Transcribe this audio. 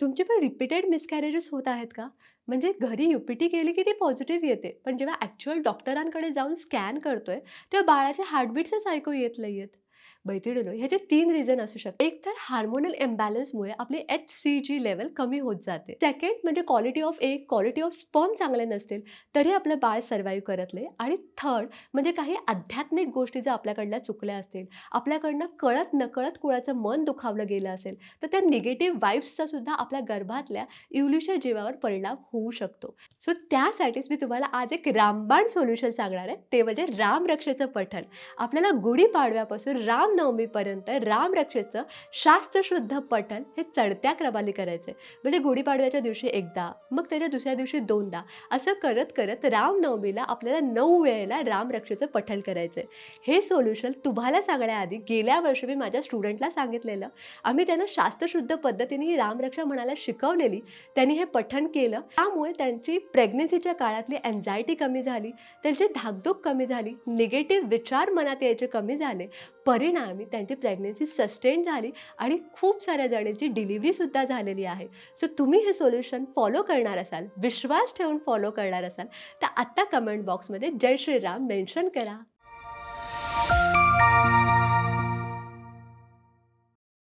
तुमची पण रिपीटेड मिसकॅरेजेस होत आहेत का? म्हणजे घरी यू-पी-टी केली की ती पॉझिटिव्ह येते. पण जेव्हा ॲक्चुअल डॉक्टरांकडे जाऊन स्कॅन करतोय, तेव्हा बाळाचे हार्टबीट्सच ऐकू येत नाहीयेत. मैत्रिणींनो, ह्याचे 3 रिझन असू शकतात. एक तर हार्मोनल इम्बॅलन्समुळे आपली एच-सी-जी लेव्हल कमी होत जाते. सेकंड म्हणजे quality of egg, quality of sperm चांगले नसतील, तरी आपलं बाळ सर्व्हाईव्ह करत नाही. आणि थर्ड म्हणजे काही आध्यात्मिक गोष्टी जर आपल्याकडल्या चुकल्या असतील, आपल्याकडनं कळत-नकळत कुणाचं मन दुखावलं गेलं असेल, तर त्या निगेटिव्ह वाइब्सचा सुद्धा आपल्या गर्भातल्या इवलूच्या जीवावर परिणाम होऊ शकतो. सो त्यासाठीच मी तुम्हाला आज एक रामबाण सोल्युशन सांगणार आहे. ते म्हणजे रामरक्षेचं पठण. आपल्याला गुढीपाडव्यापासून रामनवमीपर्यंत रामरक्षेचं शास्त्रशुद्ध पठण हे चढत्या क्रमाने करायचं आहे. म्हणजे गुढीपाडव्याच्या दिवशी एकदा, मग त्याच्या दुसऱ्या दिवशी दोनदा, असं करत करत रामनवमीला आपल्याला 9 वेळेला रामरक्षेचं पठण करायचं आहे. हे सोल्युशन तुम्हाला सांगण्याआधी गेल्या वर्षी मी माझ्या स्टुडंटला सांगितलेलं. आम्ही त्यांना शास्त्रशुद्ध पद्धतीने ही रामरक्षा म्हणायला शिकवलेली. त्यांनी हे पठण केलं. त्यामुळे त्यांची प्रेग्नन्सीच्या काळातली अँक्झायटी कमी झाली, त्यांची धाकधूक कमी झाली, निगेटिव्ह विचार मनात यायचे कमी झाले. परिणामी त्यांची प्रेग्नन्सी सस्टेन झाली आणि खूप साऱ्या जणींची डिलिव्हरीसुद्धा झालेली आहे. सो तुम्ही हे सोल्युशन फॉलो करणार असाल, विश्वास ठेवून फॉलो करणार असाल, तर आत्ता कमेंट बॉक्समध्ये जय श्रीराम मेन्शन करा.